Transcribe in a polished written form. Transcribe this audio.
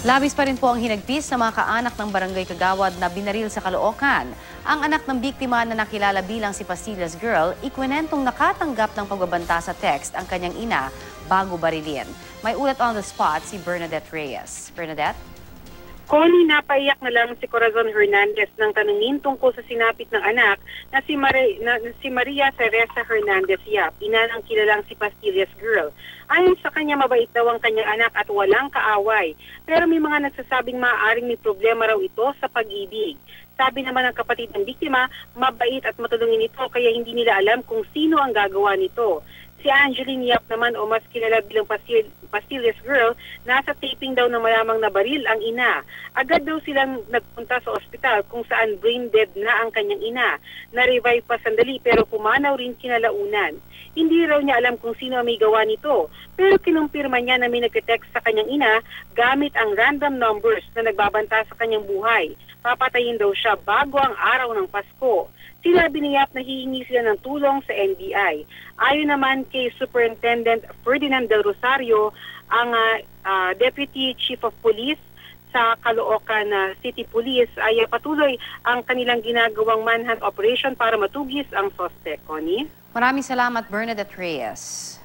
Labis pa rin po ang hinagpis sa mga kaanak ng barangay Kagawad na binaril sa Caloocan. Ang anak ng biktima na nakilala bilang si Pastillas Girl, ikwinentong nakatanggap ng pagbabanta sa text ang kanyang ina bago barilin. May ulat on the spot si Bernadette Reyes. Bernadette? Connie, napaiyak na lang si Corazon Hernandez nang tanungin tungkol sa sinapit ng anak na si Maria Teresa Hernandez Yap, ina ng kilalang si Pastillas Girl. Ayon sa kanya, mabait daw ang kanyang anak at walang kaaway. Pero may mga nagsasabing maaaring may problema raw ito sa pag-ibig. Sabi naman ng kapatid ng biktima, mabait at matulungin ito kaya hindi nila alam kung sino ang gagawa nito. Si Angeline Yap naman o mas kilala bilang Pastillas Girl, nasa taping daw na malamang nabaril ang ina. Agad daw silang nagpunta sa ospital kung saan brain dead na ang kanyang ina. Na-revive pa sandali pero pumanaw rin kinalaunan. Hindi raw niya alam kung sino ang may gawa nito, pero kinumpirma niya na may nagte-text sa kanyang ina gamit ang random numbers na nagbabanta sa kanyang buhay. Papatayin daw siya bago ang araw ng Pasko. Sinabi ni Yap na hihingi sila ng tulong sa NBI. Ayon naman kay Superintendent Ferdinand Del Rosario, ang Deputy Chief of Police sa Caloocan City Police ay patuloy ang kanilang ginagawang manhunt operation para matugis ang suspect. Connie? Maraming salamat, Bernadette Reyes.